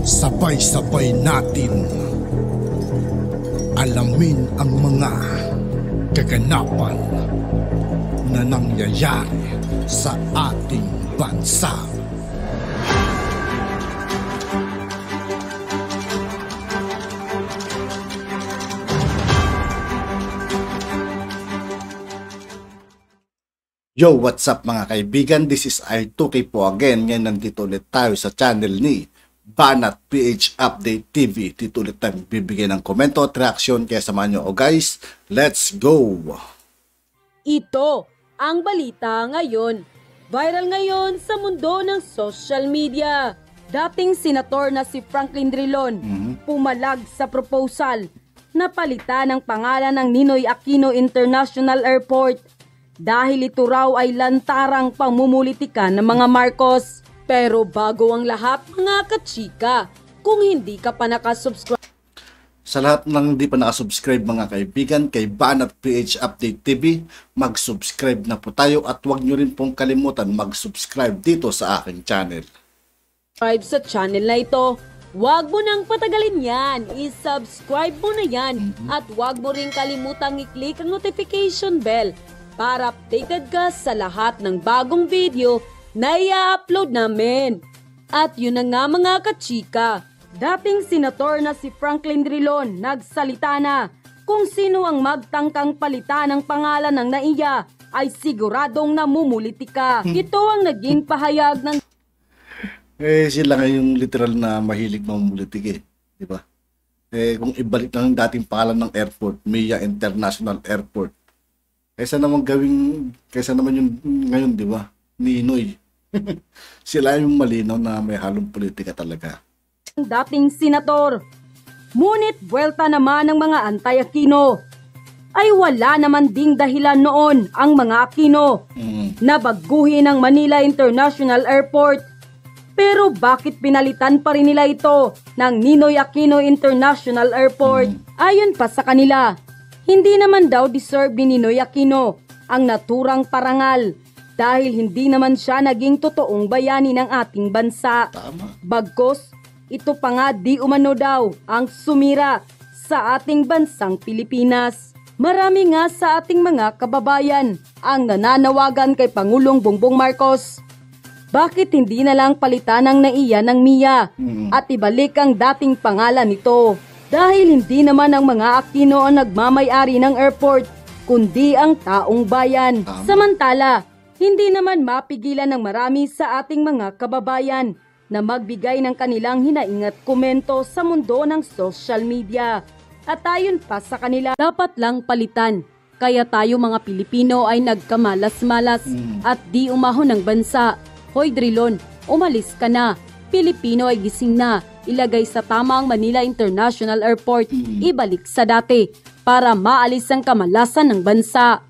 Sabay-sabay natin alamin ang mga kaganapan na nangyayari sa ating bansa. Yo, what's up mga kaibigan? This is I2K po again. Ngayon nandito ulit tayo sa channel ni Banat PH Update TV. Dito ulit tayo bibigyan ng komento at reaksyon. Kaya samahan nyo. Guys, let's go! Ito ang balita ngayon. Viral ngayon sa mundo ng social media. Dating senator na si Franklin Drilon pumalag sa proposal na palitan ang pangalan ng Ninoy Aquino International Airport dahil ito raw ay lantarang pamumulitikan ng mga Marcos. Pero bago ang lahat mga kachika, kung hindi ka pa nakasubscribe Sa lahat ng hindi pa nakasubscribe mga kaibigan kay Banat PH Update TV, mag-subscribe na po tayo at huwag nyo rin pong kalimutan mag-subscribe dito sa aking channel. sa channel na ito, huwag mo nang patagalin yan. I-subscribe mo na yan at huwag mo rin kalimutang i-click ang notification bell para updated ka sa lahat ng bagong video na i-upload namin. At yun na nga mga kachika, dating senator na si Franklin Drilon nagsalita na kung sino ang magtangkang palitan ng pangalan ng NAIA ay siguradong namumulitika. Ito ang naging pahayag ng Sila nga yung literal na mahilig mamumulitik di ba? Kung ibalik lang ang dating pangalan ng airport, MIA International Airport, kaysa naman yung ngayon, di ba? Ninoy. Sila yung malinaw na may halong politika talaga. Dating senator. Ngunit buwelta naman ng mga anti-Aquino. Ay wala naman ding dahilan noon ang mga Aquino na baguhin ang Manila International Airport. Pero bakit pinalitan pa rin nila ito ng Ninoy Aquino International Airport? Ayon pa sa kanila, hindi naman daw deserve ni Ninoy Aquino ang naturang parangal dahil hindi naman siya naging totoong bayani ng ating bansa. Tama. Bagkus, ito pa nga di umano daw ang sumira sa ating bansang Pilipinas. Marami nga sa ating mga kababayan ang nananawagan kay Pangulong Bongbong Marcos. Bakit hindi na lang palitan ng NAIA ng MIA at ibalik ang dating pangalan nito? Dahil hindi naman ang mga Aquino ang nagmamay-ari ng airport, kundi ang taong bayan. Samantala, hindi naman mapigilan ng marami sa ating mga kababayan na magbigay ng kanilang hinaing at komento sa mundo ng social media. At ayon pa sa kanila, dapat lang palitan. Kaya tayo mga Pilipino ay nagkamalas-malas at di umahon ng bansa. Hoy Drilon, umalis ka na. Pilipino ay gising na. Ilagay sa tamang Manila International Airport, ibalik sa dati para maalis ang kamalasan ng bansa.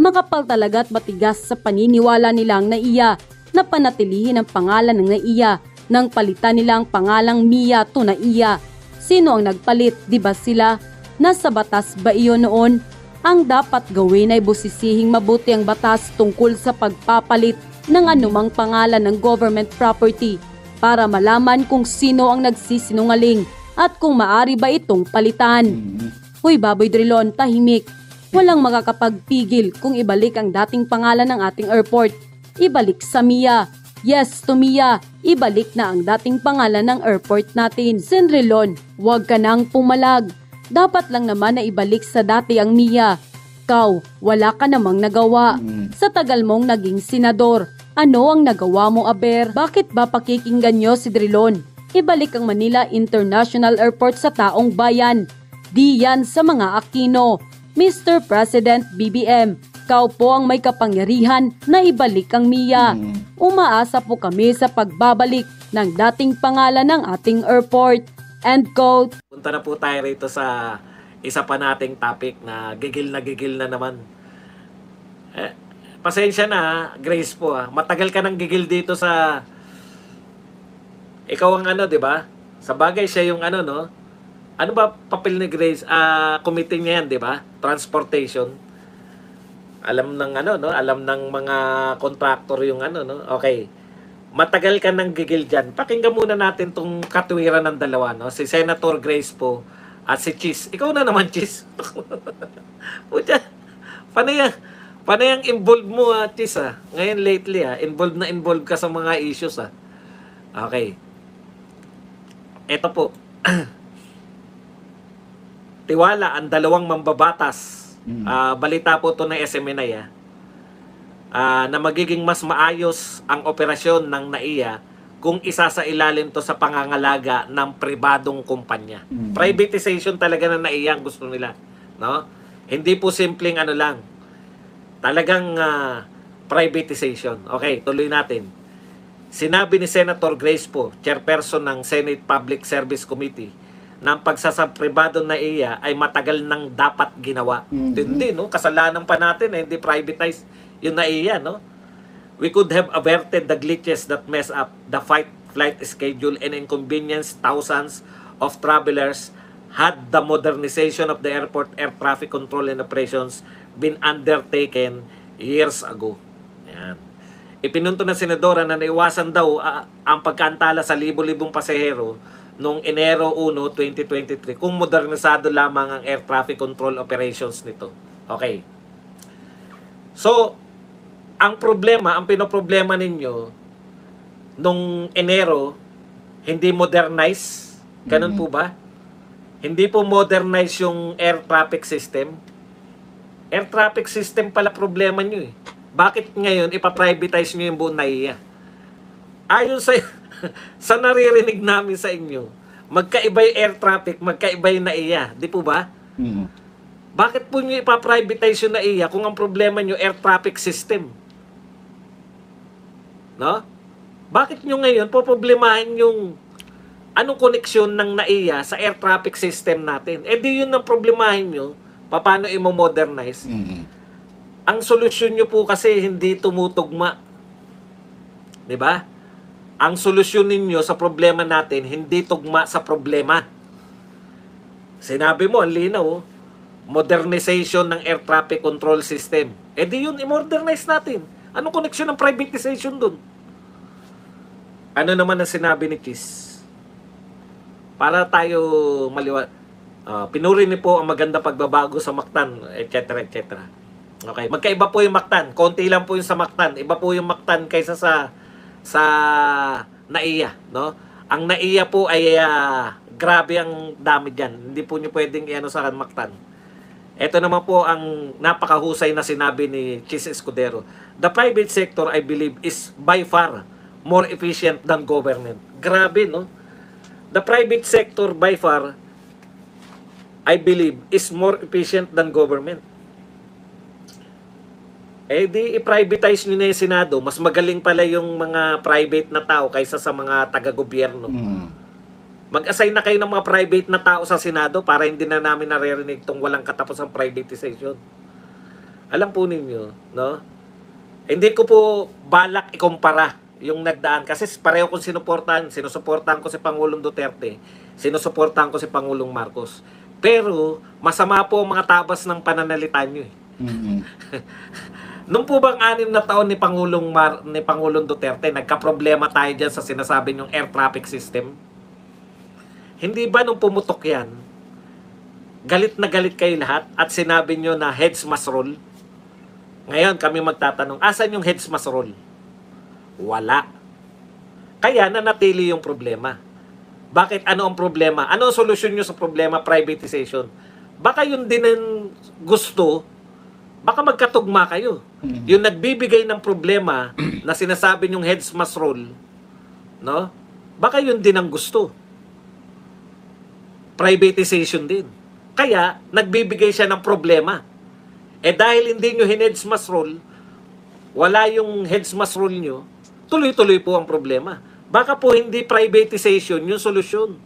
Makapal talaga at matigas sa paniniwala nilang NAIA na panatilihin ang pangalan ng NAIA nang palitan nilang pangalang MIA to NAIA. Sino ang nagpalit? Di ba sila? Nasa batas ba iyon noon? Ang dapat gawin ay busisihing mabuti ang batas tungkol sa pagpapalit ng anumang pangalan ng government property para malaman kung sino ang nagsisinungaling at kung maari ba itong palitan. Hoy Baboy Drilon, tahimik. Walang makakapagpigil kung ibalik ang dating pangalan ng ating airport. Ibalik sa MIA. Yes to MIA. Ibalik na ang dating pangalan ng airport natin. Sen Drilon, huwag ka nang pumalag. Dapat lang naman na ibalik sa dati ang MIA. Ikaw, wala ka namang nagawa. Sa tagal mong naging senador, ano ang nagawa mo, aber? Bakit ba pakikinggan nyo si Drilon? Ibalik ang Manila International Airport sa taong bayan. Di yan sa mga Aquino. Mr. President BBM, ikaw po ang may kapangyarihan na ibalik ang MIA. Umaasa po kami sa pagbabalik ng dating pangalan ng ating airport. End quote. Punta na po tayo rito sa isa pa nating topic na gigil na naman. Pasensya na, Grace po. Matagal ka nang gigil dito sa... Ikaw ang ano, di ba? Sa bagay siya yung ano, no? Ano ba papel ni Grace? Committee niya yan, di ba? Transportation. Alam ng ano, no? Alam ng mga contractor yung ano, no? Okay. matagal ka nang gigil dyan. Pakinggan muna natin tong katwiran ng dalawa, no? Si Senator Grace po at si Chis. Ikaw na naman, Chis. Pucha, paano yung involved mo, Chis, Ngayon lately, involved ka sa mga issues, Okay. Ito po. Tiwala ang dalawang mambabatas. Balita po to ng SMNI, na magiging mas maayos ang operasyon ng NAIA kung isa sa ilalim to sa pangangalaga ng pribadong kumpanya. Privatization talaga ng NAIA ang gusto nila, no? Hindi po simpleng ano lang. Talagang privatization. Okay, tuloy natin. Sinabi ni Senator Grace po, chairperson ng Senate Public Service Committee, na ang pagsasapribado na NAIA ay matagal nang dapat ginawa. Hindi, no? Kasalanan pa natin, hindi privatize yung NAIA, no? We could have averted the glitches that mess up the flight schedule and inconvenience thousands of travelers had the modernization of the airport air traffic control and operations been undertaken years ago. Ayan. Ipinunto ng senadora na naiwasan daw ang pagkaantala sa libo-libong pasahero noong Enero 1, 2023 kung modernisado lamang ang air traffic control operations nito. Okay. So, ang pinoproblema ninyo nung Enero, hindi modernize. Ganun po ba? Hindi po modernize yung air traffic system. Air traffic system pala problema nyo eh. Bakit ngayon ipaprivatize nyo yung buong NAIA? Ayon sa sa naririnig namin sa inyo, magkaiba yung air traffic, magkaiba yung NAIA. Di po ba? Bakit po nyo ipaprivatize yung NAIA kung ang problema nyo air traffic system? No? Bakit nyo ngayon poproblemahin yung anong koneksyon ng NAIA sa air traffic system natin? Eh di yun ang problemahin nyo, paano i-modernize? Ang solusyon nyo po kasi hindi tumutugma. Di ba? Ang solusyon ninyo sa problema natin, hindi tugma sa problema. Sinabi mo, ang linaw, modernization ng air traffic control system. Eh di yun, i-modernize natin. Anong koneksyon ng privatization dun? Ano naman ang sinabi ni Chis? Para tayo pinuri ni po ang maganda pagbabago sa Mactan, etc. etc. Okay, magkaiba po yung Mactan. Konti lang po yung sa Mactan. Iba po yung Mactan kaysa sa NAIA, no? Ang NAIA po ay grabe ang dami diyan. Hindi po niyo pwedeng iano sa Mactan. Ito naman po ang napakahusay na sinabi ni Chis Escudero. The private sector, I believe, is by far more efficient than government. Grabe, no? The private sector by far, I believe, is more efficient than government. Eh di i-privatize nyo na yung Senado. Mas magaling pala yung mga private na tao kaysa sa mga taga-gobyerno. Mag-assign na kayo ng mga private na tao sa Senado para hindi na namin naririnig itong walang katapos ang privatization. Alam po ninyo, no? Hindi ko po balak ikumpara yung nagdaan kasi pareho kong sinusuportahan ko si Pangulong Duterte, sinusuportahan ko si Pangulong Marcos. Pero masama po ang mga tabas ng pananalita nyo eh. Nung po bang 6 na taon ni Pangulong Duterte, nagka-problema tayo dyan sa sinasabi nyong air traffic system? Hindi ba nung pumutok yan, galit na galit kayo lahat at sinabi nyo na heads must roll? Ngayon kami magtatanong, asan yung heads must roll? Wala. Kaya nanatili yung problema. Bakit? Ano ang problema? Ano ang solusyon nyo sa problema? Privatization. Baka yun din ang gusto, baka magkatugma kayo. Yung nagbibigay ng problema na sinasabi nyong heads must roll, no? Baka yun din ang gusto. Privatization din. Kaya, nagbibigay siya ng problema. Eh dahil hindi nyo heads must roll, wala yung heads must roll nyo, tuloy-tuloy po ang problema. Baka po hindi privatization yung solusyon.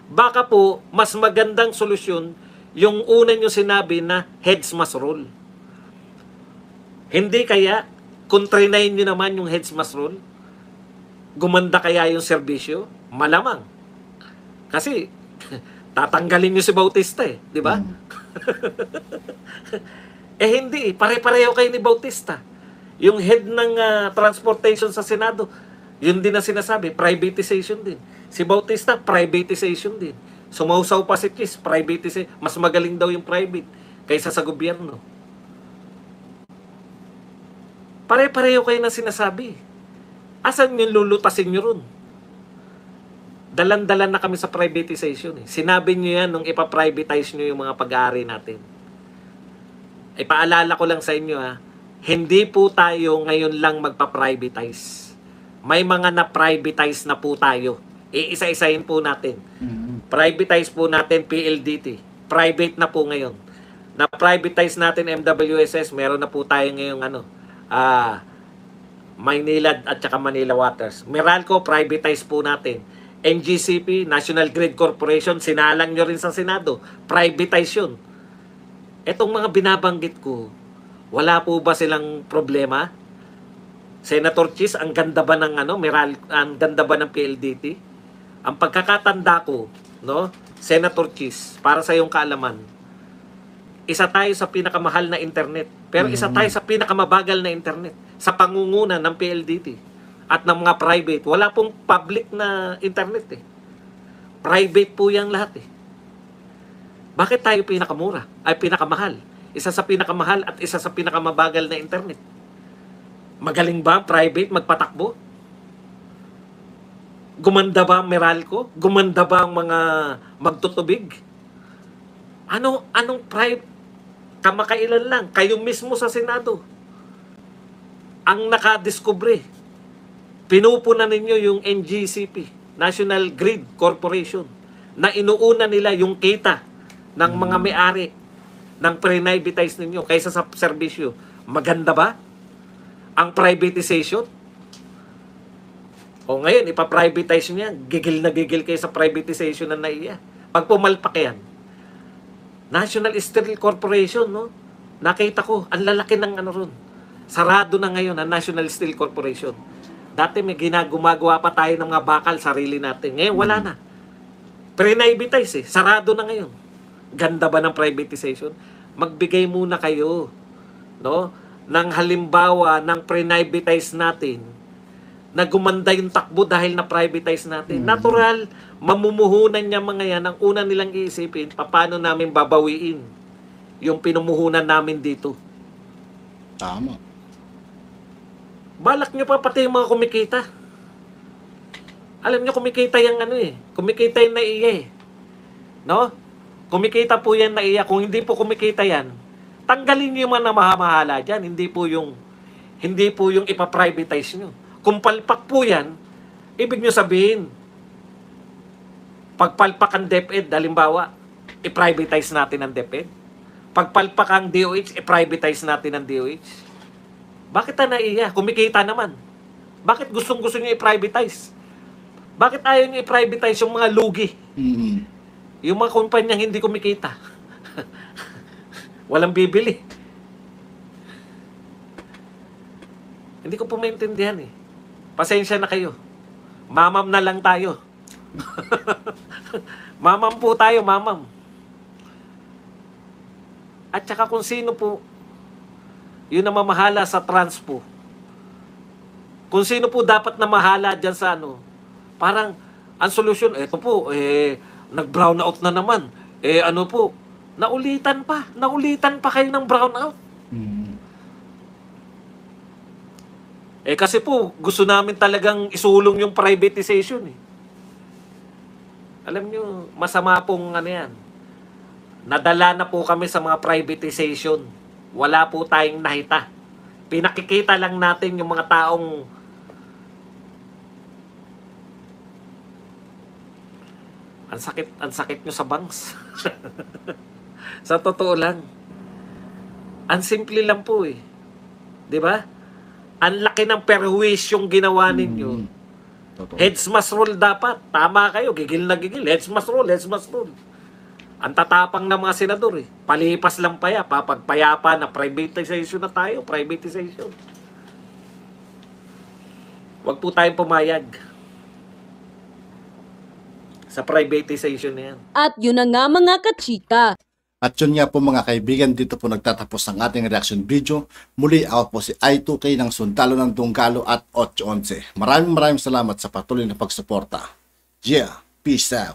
Baka po mas magandang solusyon yung una nyo sinabi na heads must roll. Hindi kaya, kung trinayin nyo naman yung heads must roll, gumanda kaya yung serbisyo? Malamang. Kasi, tatanggalin nyo si Bautista eh. Di ba? Eh hindi, pare-pareho kayo ni Bautista. Yung head ng transportation sa Senado, Yun din ang sinasabi, privatization din. Si Bautista, privatization din. Sumausaw pa si Chis, privatization. Mas magaling daw yung private kaysa sa gobyerno. Pare-pareho kayo na sinasabi. Asan yung lulutasin nyo ron? Dalan-dalan na kami sa privatization. Sinabi nyo yan nung ipaprivatize nyo yung mga pag-aari natin. Ipaalala ko lang sa inyo hindi po tayo ngayon lang magpa-privatize. May mga na-privatize na po tayo. Iisa-isahin po natin. Privatize po natin PLDT. Private na po ngayon. Na-privatize natin MWSS. Meron na po tayo ngayong Maynilad at saka Manila Waters. Meralco, privatize po natin. NGCP, National Grid Corporation, sinalang nyo rin sa Senado. Privatize yun. Etong mga binabanggit ko, wala po ba silang problema? Senator Chis, ang ganda ba ng ang ganda ba ng PLDT? Ang pagkakatanda ko, no? Senator Chis, para sa iyong kaalaman, isa tayo sa pinakamahal na internet. Pero isa tayo sa pinakamabagal na internet sa pangunguna ng PLDT at ng mga private. Wala pong public na internet Private po yan lahat Bakit tayo pinakamura? Ay pinakamahal. Isa sa pinakamahal at isa sa pinakamabagal na internet. Magaling ba private magpatakbo? Gumanda ba ang Meralco? Gumanda ba ang mga magtutubig? Anong private? Kamakailan lang, kayo mismo sa Senado ang nakadiskubre. Pinupunan ninyo yung NGCP, National Grid Corporation, na inuuna nila yung kita ng mga may-ari ng pre-privatize ninyo kaysa sa serbisyo. Maganda ba ang privatization? O ngayon, ipa-privatize nyo yan. Gigil na gigil kayo sa privatization na naiya. Pag pumalpak yan, National Steel Corporation, no? Nakita ko, ang lalaki ng ron. Sarado na ngayon ang National Steel Corporation. Dati may gumagawa pa tayo ng mga bakal, sarili natin. Ngayon, wala na. Pre-privatize Sarado na ngayon. Ganda ba ng privatization? Magbigay muna kayo, no? Ng halimbawa ng pre-privatize natin na gumanda yung takbo dahil na privatize natin. Natural, mamumuhunan niya mga yan. Ang una nilang iisipin, paano namin babawiin yung pinumuhunan namin dito. Tama. Balak nyo pa pati yung mga kumikita. Alam nyo, kumikita yung kumikita yung naiya No? Kumikita po yan naiya. Kung hindi po kumikita yan, tanggalin nyo yung mga namahamahala dyan. Hindi po yung ipaprivatize nyo. Kung palpak po yan, ibig nyo sabihin, pagpalpak ang DepEd, halimbawa, i-privatize natin ang DepEd. Pagpalpak ang DOH, i-privatize natin ang DOH. Bakit na naiya? Kumikita naman. Bakit gustong-gusto nyo i-privatize? Bakit ayaw nyo i-privatize yung mga lugi? Yung mga kumpanyang hindi kumikita. Walang bibili. Hindi ko po maintindihan Pasensya na kayo. Mamam na lang tayo. Mamam po tayo, mamam. At saka kung sino po yun na mamahala sa transpo. Kung sino po dapat na mahala dyan sa parang ang solusyon, eto po, nag-brown out na naman. Naulitan pa kayo ng brown out. Kasi po, gusto namin talagang isulong yung privatization Alam nyo, masama pong yan. Nadala na po kami sa mga privatization. Wala po tayong nahita. Pinakikita lang natin yung mga taong ang sakit nyo sa bangs. Sa totoo lang. Ang simple lang po 'Di ba? Ang laki ng perwisyong ginawa ninyo. Heads must roll dapat. Tama kayo, gigil na gigil. Heads must roll. Ang tatapang ng mga senador Palipas lang papagpayapa na privatization na tayo. Privatization. Huwag po tayong pumayag sa privatization na yan. At yun na nga mga kachika, At yun nga po mga kaibigan, dito po nagtatapos ang ating reaction video. Muli ako po si I2K ng Sundalo ng Tunggalo at 811. Maraming salamat sa patuloy na pagsuporta. Yeah, peace out.